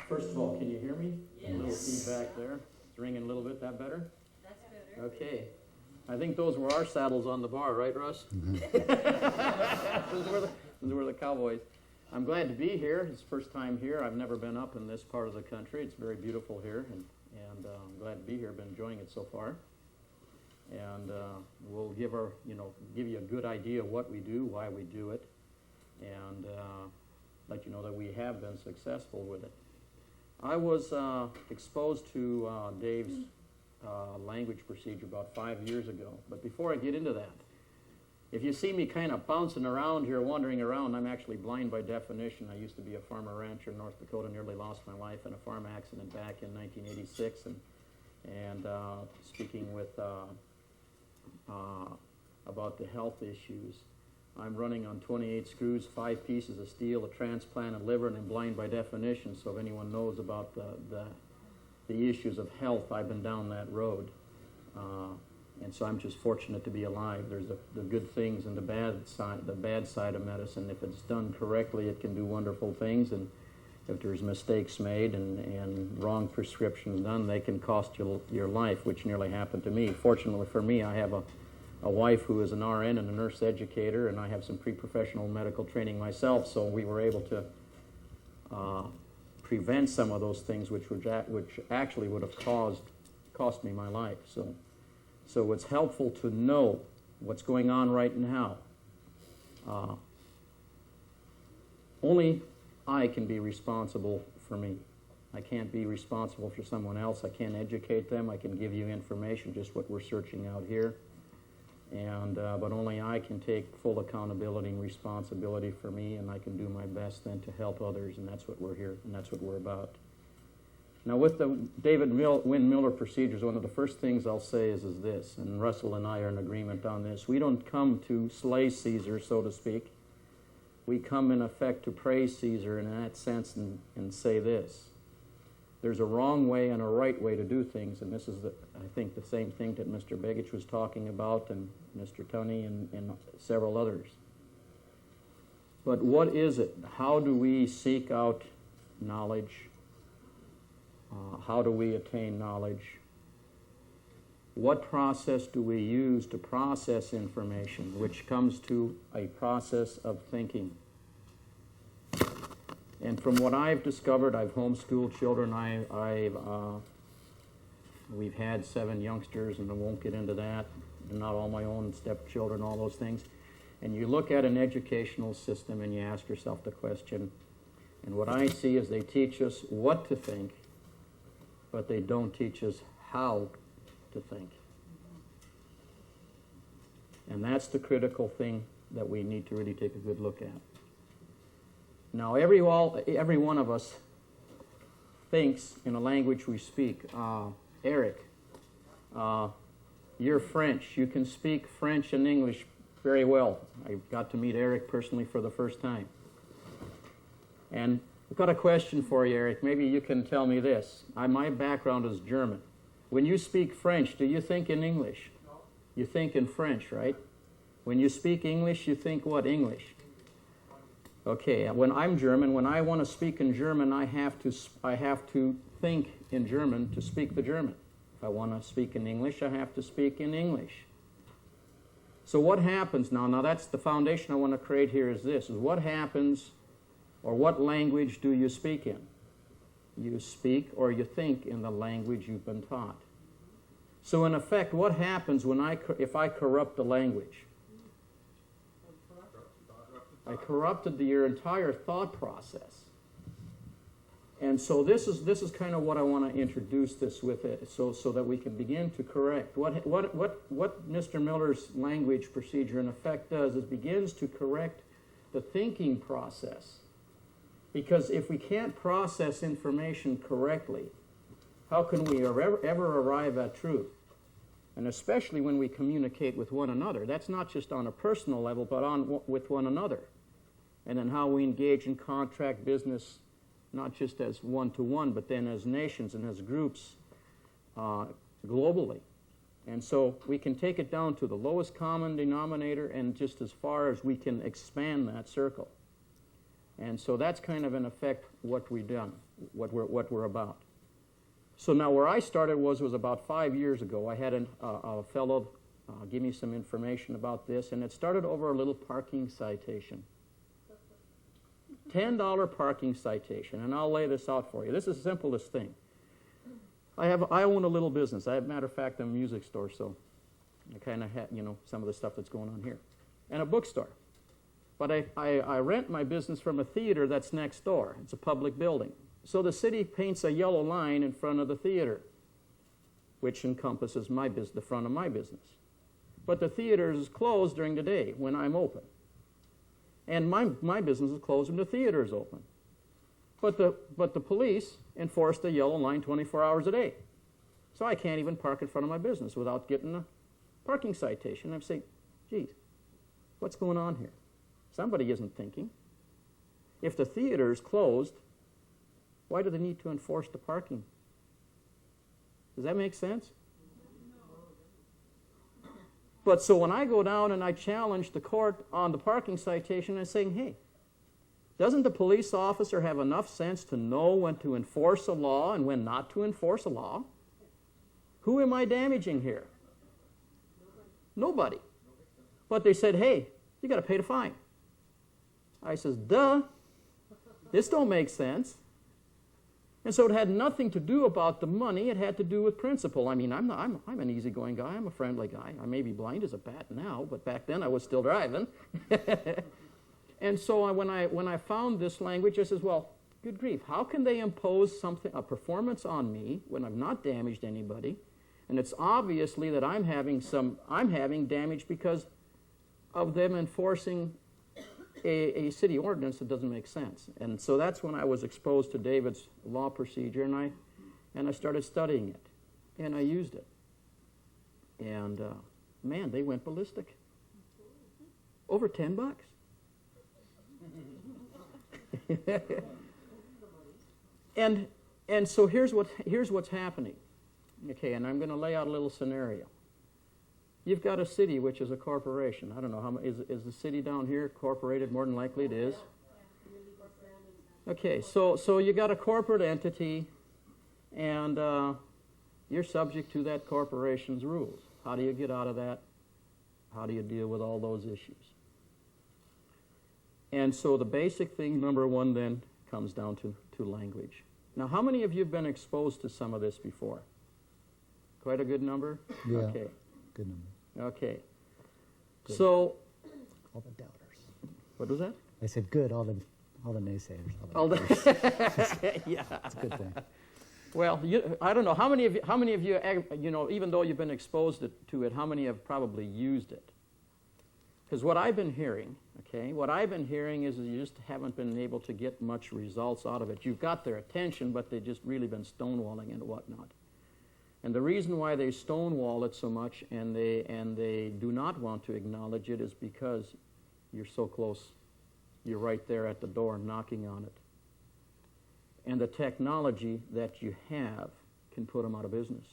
First of all, can you hear me? Yes. A little feedback there. It's ringing a little bit. That better? That's better. Okay. I think those were our saddles on the bar, right, Russ? Those were the cowboys. I'm glad to be here. It's the first time here. I've never been up in this part of the country. It's very beautiful here, and I'm glad to be here. Been enjoying it so far. And we'll give you a good idea of what we do, why we do it, and let you know that we have been successful with it. I was exposed to Dave's language procedure about 5 years ago. But before I get into that, if you see me kind of bouncing around here, wandering around, I'm actually blind by definition. I used to be a farmer rancher in North Dakota, nearly lost my life in a farm accident back in 1986, and speaking with about the health issues. I'm running on 28 screws, 5 pieces of steel, a transplanted liver, and I'm blind by definition. So if anyone knows about the issues of health, I've been down that road. And so I'm just fortunate to be alive. There's the good things and the bad side of medicine. If it's done correctly, it can do wonderful things. And if there's mistakes made and wrong prescriptions done, they can cost you your life, which nearly happened to me. Fortunately for me, I have a wife who is an RN and a nurse educator, and I have some pre-professional medical training myself, so we were able to prevent some of those things which actually would have cost me my life. So it's helpful to know what's going on right now. Only I can be responsible for me. I can't be responsible for someone else. I can't educate them. I can give you information, just what we're searching out here. But only I can take full accountability and responsibility for me, and I can do my best then to help others, and that's what we're here, and that's what we're about. Now, with the David Wynn Miller procedures, one of the first things I'll say is this, and Russell and I are in agreement on this. We don't come to slay Caesar, so to speak. We come, in effect, to praise Caesar in that sense and say this. There's a wrong way and a right way to do things, and this is, I think, the same thing that Mr. Begich was talking about, and Mr. Tunney and several others. But what is it? How do we seek out knowledge? How do we attain knowledge? What process do we use to process information, which comes to a process of thinking? And from what I've discovered, I've homeschooled children. We've had 7 youngsters, and I won't get into that. They're not all my own stepchildren, all those things. And you look at an educational system and you ask yourself the question, and what I see is they teach us what to think, but they don't teach us how to think. And that's the critical thing that we need to really take a good look at. Now, every one of us thinks in a language we speak. Eric, you're French. You can speak French and English very well. I got to meet Eric personally for the first time. And I've got a question for you, Eric. Maybe you can tell me this. My background is German. When you speak French, do you think in English? No. You think in French, right? When you speak English, you think what English? Okay, when I'm German, when I want to speak in German, I have to think in German to speak the German. If I want to speak in English, I have to speak in English. So what happens now? Now that's the foundation I want to create here is this, is what happens, or what language do you speak in? You speak or you think in the language you've been taught. So in effect, what happens if I corrupt the language? I corrupted your entire thought process. And so this is kind of what I want to introduce this with it, so that we can begin to correct. What Mr. Miller's language procedure in effect does is begins to correct the thinking process. Because if we can't process information correctly, how can we ever arrive at truth? And especially when we communicate with one another. That's not just on a personal level, but with one another. And then how we engage in contract business, not just as one-to-one, but then as nations and as groups globally. And so we can take it down to the lowest common denominator and just as far as we can expand that circle. And so that's kind of, in effect, what we've done. what we're about. So now where I started was about 5 years ago. I had a fellow give me some information about this, and it started over a little parking citation. $10 parking citation, and I'll lay this out for you. This is the simplest thing. I own a little business. Matter of fact, I'm a music store, so I kind of have, some of the stuff that's going on here. And a bookstore. But I rent my business from a theater that's next door. It's a public building. So the city paints a yellow line in front of the theater, which encompasses the front of my business. But the theater is closed during the day when I'm open. And my business is closed when the theater is open. But the police enforce the yellow line 24 hours a day. So I can't even park in front of my business without getting a parking citation. I'm saying, geez, what's going on here? Somebody isn't thinking. If the theater is closed, why do they need to enforce the parking? Does that make sense? But so when I go down and I challenge the court on the parking citation, I'm saying, hey, doesn't the police officer have enough sense to know when to enforce a law and when not to enforce a law? Who am I damaging here? Nobody. But they said, hey, you got to pay the fine. I says, duh, this don't make sense. And so it had nothing to do about the money. It had to do with principle. I mean, I'm an easygoing guy. I'm a friendly guy. I may be blind as a bat now, but back then I was still driving. And so when I found this language, I says, well, good grief, how can they impose a performance on me when I've not damaged anybody? And it's obviously that I'm having damage because of them enforcing a city ordinance that doesn't make sense. And so that's when I was exposed to David's law procedure, and I started studying it, and I used it. And man, they went ballistic. Over $10. And so here's what's happening. Okay, and I'm going to lay out a little scenario. You've got a city which is a corporation. I don't know, is the city down here incorporated? More than likely it is. Okay, so you got a corporate entity, and you're subject to that corporation's rules. How do you get out of that? How do you deal with all those issues? And so the basic thing, number one, then, comes down to language. Now, how many of you have been exposed to some of this before? Quite a good number? Yeah. Okay. Good number. Okay. Good. So, all the doubters. What was that? I said good, all the naysayers. Yeah. That's a good thing. Well, I don't know. How many of you, even though you've been exposed to it, how many have probably used it? Because what I've been hearing is you just haven't been able to get much results out of it. You've got their attention, but they've just really been stonewalling and whatnot. And the reason why they stonewall it so much and they do not want to acknowledge it is because you're so close. You're right there at the door knocking on it. And the technology that you have can put them out of business.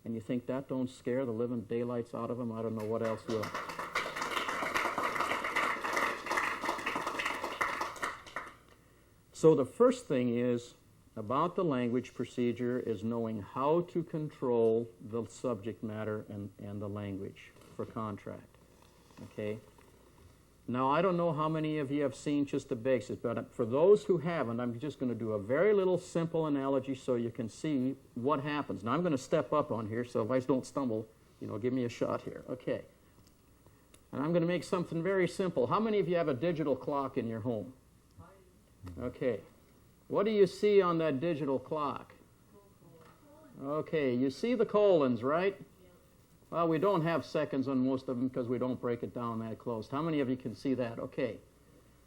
And you think that don't scare the living daylights out of them? I don't know what else will. So the first thing is about the language procedure is knowing how to control the subject matter and the language for contract. Okay? Now, I don't know how many of you have seen just the basics, but for those who haven't, I'm just going to do a very little simple analogy so you can see what happens. Now, I'm going to step up on here, so if I don't stumble, give me a shot here. Okay. And I'm going to make something very simple. How many of you have a digital clock in your home? Okay. What do you see on that digital clock? Okay, you see the colons, right? Well, we don't have seconds on most of them because we don't break it down that close. How many of you can see that? Okay.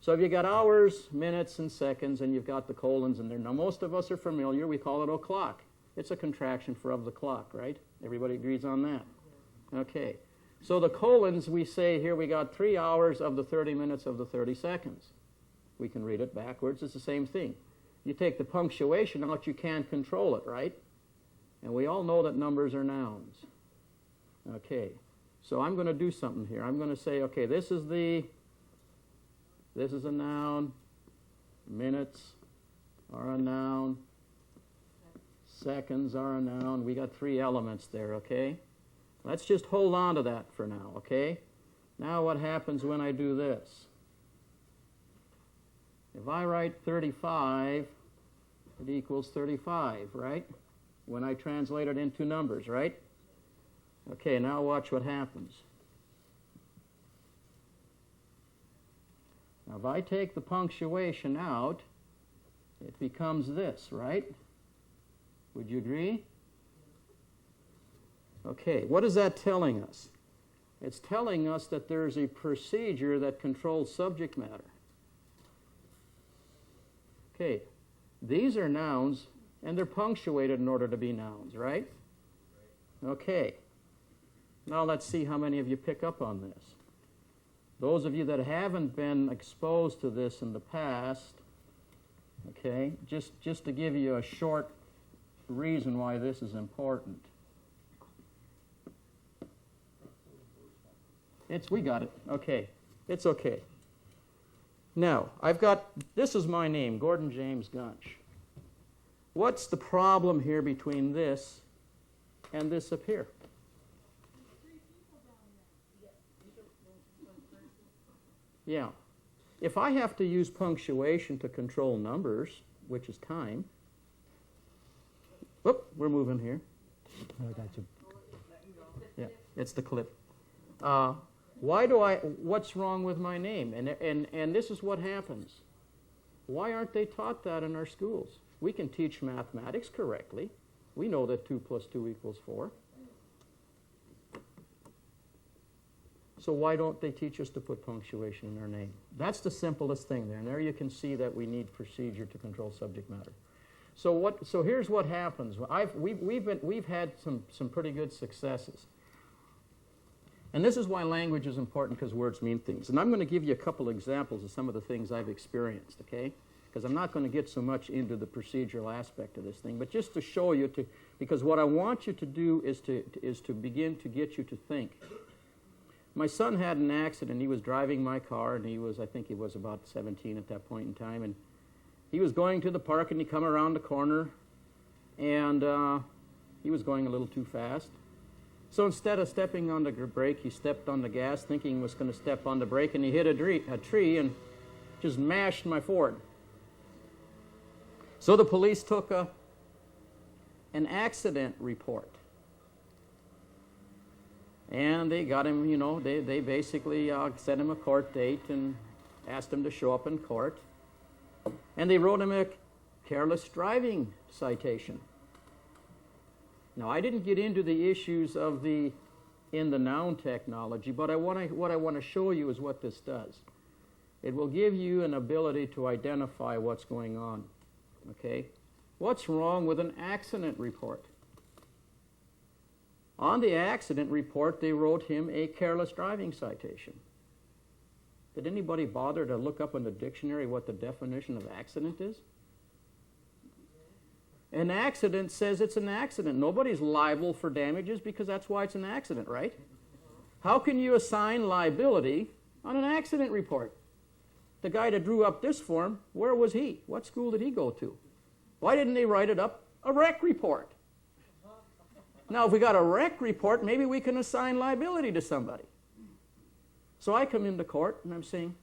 So if you got hours, minutes, and seconds, and you've got the colons in there. Now, most of us are familiar. We call it o'clock. It's a contraction for of the clock, right? Everybody agrees on that? Okay. So the colons, we say here we got 3 hours of the 30 minutes of the 30 seconds. We can read it backwards. It's the same thing. You take the punctuation out, you can't control it, right? And we all know that numbers are nouns. Okay, so I'm going to do something here. I'm going to say, okay, this is a noun, minutes, are a noun. Seconds are a noun. We got 3 elements there, okay? Let's just hold on to that for now, okay? Now what happens when I do this? If I write 35, it equals 35, right? When I translate it into numbers, right? Okay, now watch what happens. Now if I take the punctuation out, it becomes this, right? Would you agree? Okay, what is that telling us? It's telling us that there's a procedure that controls subject matter. Okay, these are nouns, and they're punctuated in order to be nouns, right? Okay, now let's see how many of you pick up on this. Those of you that haven't been exposed to this in the past, okay, just to give you a short reason why this is important. We got it. Okay. It's okay. Now, this is my name, Gordon James Gunch. What's the problem here between this and this up here? Yeah. If I have to use punctuation to control numbers, which is time, whoop, we're moving here. I got you. Yeah, it's the clip. What's wrong with my name? And this is what happens. Why aren't they taught that in our schools? We can teach mathematics correctly. We know that 2 + 2 = 4. So why don't they teach us to put punctuation in our name? That's the simplest thing there. And there you can see that we need procedure to control subject matter. So here's what happens. We've had some pretty good successes. And this is why language is important, because words mean things. And I'm going to give you a couple examples of some of the things I've experienced, okay? Because I'm not going to get so much into the procedural aspect of this thing, but just to show you, because what I want you to do is to begin to get you to think. My son had an accident. He was driving my car, and I think he was about 17 at that point in time, and he was going to the park, and he come around the corner, and he was going a little too fast. So instead of stepping on the brake, he stepped on the gas, thinking he was going to step on the brake, and he hit a tree and just mashed my Ford. So the police took an accident report. And they got him, they basically set him a court date and asked him to show up in court. And they wrote him a careless driving citation. Now, I didn't get into the issues in the noun technology, but what I want to show you is what this does. It will give you an ability to identify what's going on, okay? What's wrong with an accident report? On the accident report, they wrote him a careless driving citation. Did anybody bother to look up in the dictionary what the definition of accident is? An accident says it's an accident. Nobody's liable for damages because that's why it's an accident, right? How can you assign liability on an accident report? The guy that drew up this form, where was he? What school did he go to? Why didn't they write it up a wreck report? Now, if we got a wreck report, maybe we can assign liability to somebody. So I come into court and I'm saying,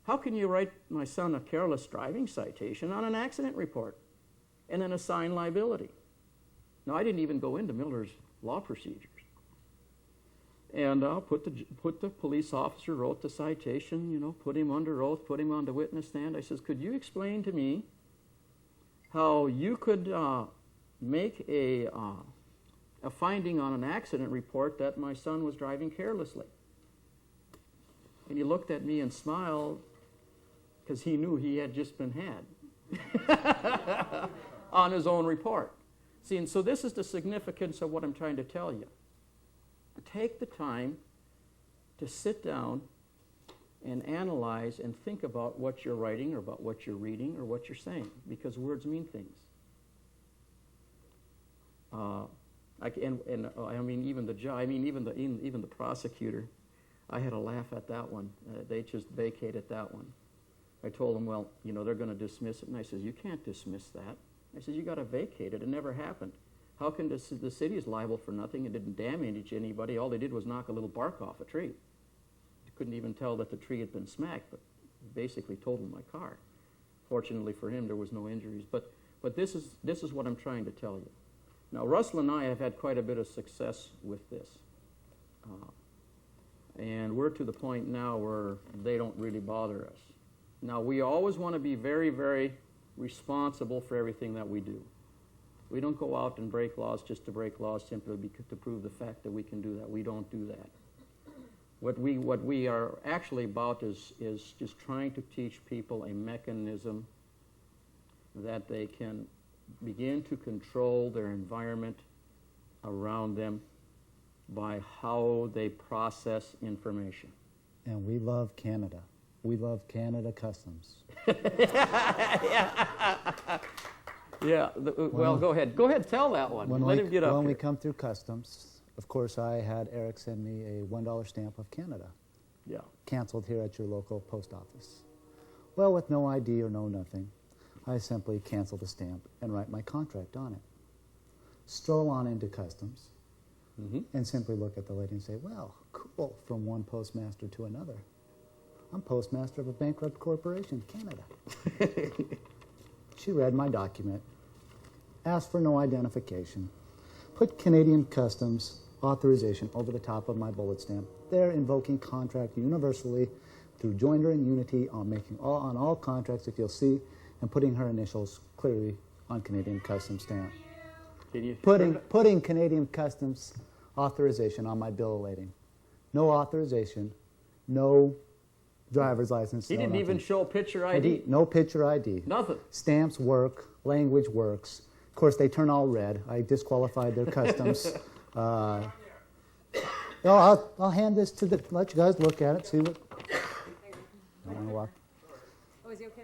how can you write my son a careless driving citation on an accident report and then assign liability? Now, I didn't even go into Miller's law procedures. And put the police officer, wrote the citation, put him under oath, put him on the witness stand. I says, could you explain to me how you could make a finding on an accident report that my son was driving carelessly? And he looked at me and smiled because he knew he had just been had on his own report. See, and so this is the significance of what I'm trying to tell you. Take the time to sit down and analyze and think about what you're writing or about what you're reading or what you're saying, because words mean things. Even the prosecutor, I had a laugh at that one. They just vacated that one. I told him, well, you know, they're going to dismiss it. And I says, you can't dismiss that. I says, you got to vacate it. It never happened. How can the city is liable for nothing? It didn't damage anybody. All they did was knock a little bark off a tree. You couldn't even tell that the tree had been smacked, but basically totaled my car. Fortunately for him, there was no injuries. But this is what I'm trying to tell you. Now, Russell and I have had quite a bit of success with this. And we're to the point now where they don't really bother us. Now, we always want to be very, very responsible for everything that we do. We don't go out and break laws just to break laws simply to prove the fact that we can do that. We don't do that. What we are actually about is just trying to teach people a mechanism that they can begin to control their environment around them by how they process information. And we love Canada. We love Canada Customs. Yeah. Well, go ahead. Go ahead, tell that one. Let him get up When here. we come through Customs, of course, I had Eric send me a $1 stamp of Canada. Yeah. Canceled here at your local post office. Well, with no ID or no nothing, I simply cancel the stamp and write my contract on it. Stroll on into Customs and simply look at the lady and say, well, cool, from one postmaster to another. I'm postmaster of a bankrupt corporation, Canada. She read my document, asked for no identification, put Canadian Customs authorization over the top of my bullet stamp. They're invoking contract universally through joinder and unity on all contracts, if you'll see, and putting her initials clearly on Canadian Customs stamp. Putting Canadian Customs authorization on my bill of lading. No authorization, no driver's license. He didn't even show picture ID. No picture ID. Nothing. Stamps work, language works. Of course, they turn all red. I disqualified their customs. I'll hand this to let you guys look at it, see what. I want to walk. Oh, is he okay?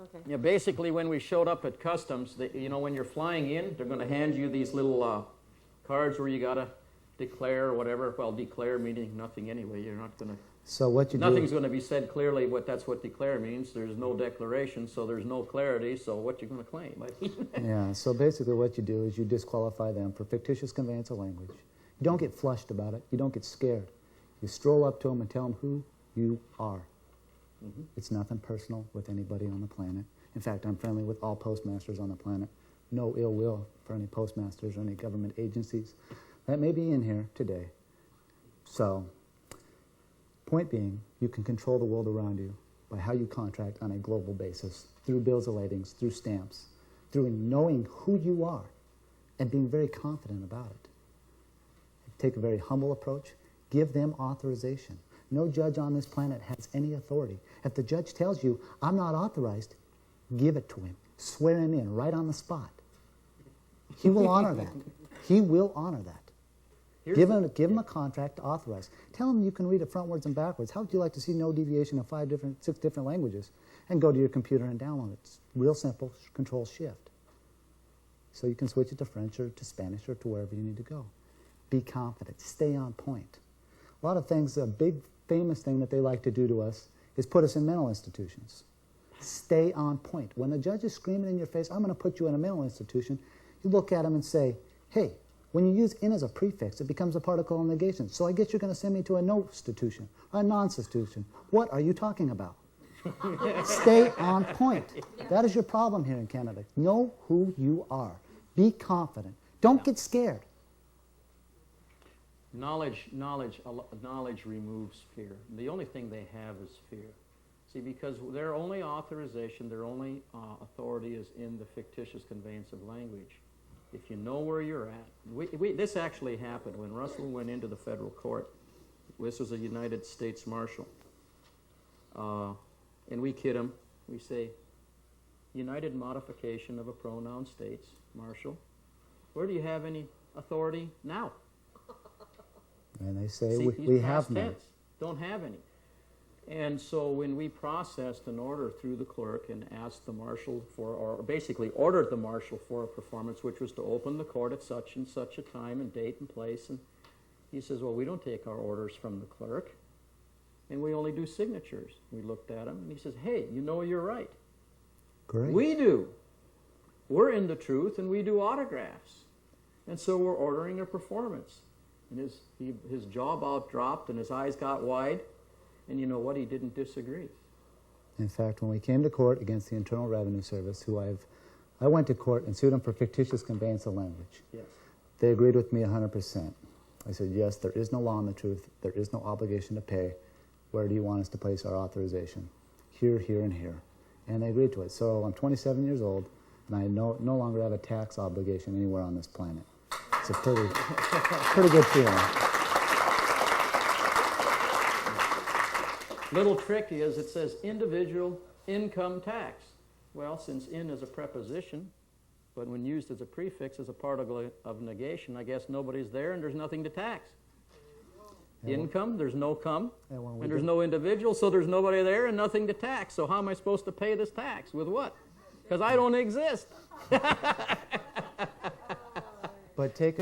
Okay. Yeah, basically, when we showed up at Customs, when you're flying in, they're going to hand you these little cards where you got to declare or whatever. Well, declare meaning nothing anyway. You're not going to. So what you Nothing's going to be said clearly. That's what declare means. There's no declaration, so there's no clarity. So what you going to claim? Yeah. So basically, what you do is you disqualify them for fictitious conveyance of language. You don't get flushed about it. You don't get scared. You stroll up to them and tell them who you are. It's nothing personal with anybody on the planet. In fact, I'm friendly with all postmasters on the planet. No ill will for any postmasters or any government agencies that may be in here today. So, point being, you can control the world around you by how you contract on a global basis, through bills of ladings, through stamps, through knowing who you are and being very confident about it. Take a very humble approach. Give them authorization. No judge on this planet has any authority. If the judge tells you, I'm not authorized, give it to him. Swear him in right on the spot. He will honor that. He will honor that. Give him a contract to authorize. Tell him you can read it frontwards and backwards. How would you like to see no deviation of 6 different languages? And go to your computer and download it. It's real simple, Control-Shift. So you can switch it to French or to Spanish or to wherever you need to go. Be confident. Stay on point. A lot of things, a big famous thing that they like to do to us is put us in mental institutions. Stay on point. When the judge is screaming in your face, I'm going to put you in a mental institution, you look at him and say, hey, when you use in as a prefix, it becomes a particle of negation. So I guess you're going to send me to a no-institution, a non-institution. What are you talking about? Stay on point. That is your problem here in Canada. Know who you are. Be confident. Don't get scared. Knowledge removes fear. The only thing they have is fear. See, because their only authorization, their only authority is in the fictitious conveyance of language. If you know where you're at, this actually happened when Russell went into the federal court. This was a United States Marshal. And we kid him. We say, United modification of a pronoun states, Marshal, where do you have any authority now? And they say, See, we have past none. tense, don't have any. And so when we processed an order through the clerk and asked the marshal for, or basically ordered the marshal for a performance, which was to open the court at such and such a time and date and place, and he says, well, we don't take our orders from the clerk. and we only do signatures. We looked at him, and he says, hey, you know you're right. Great. We do. We're in the truth, and we do autographs. And so we're ordering a performance. And his jaw about dropped, and his eyes got wide, and you know what? He didn't disagree. In fact, when we came to court against the Internal Revenue Service, I went to court and sued them for fictitious conveyance of language. Yes. They agreed with me 100%. I said, yes, there is no law in the truth. There is no obligation to pay. Where do you want us to place our authorization? Here, here, and here. And they agreed to it. So I'm 27 years old, and I no longer have a tax obligation anywhere on this planet. It's a pretty good feeling. Little trick is it says individual income tax. Well, since in is a preposition, but when used as a prefix as a part of negation, I guess nobody's there and there's nothing to tax. Income, there's no come, and there's no individual, so there's nobody there and nothing to tax. So how am I supposed to pay this tax? With what? Because I don't exist. But take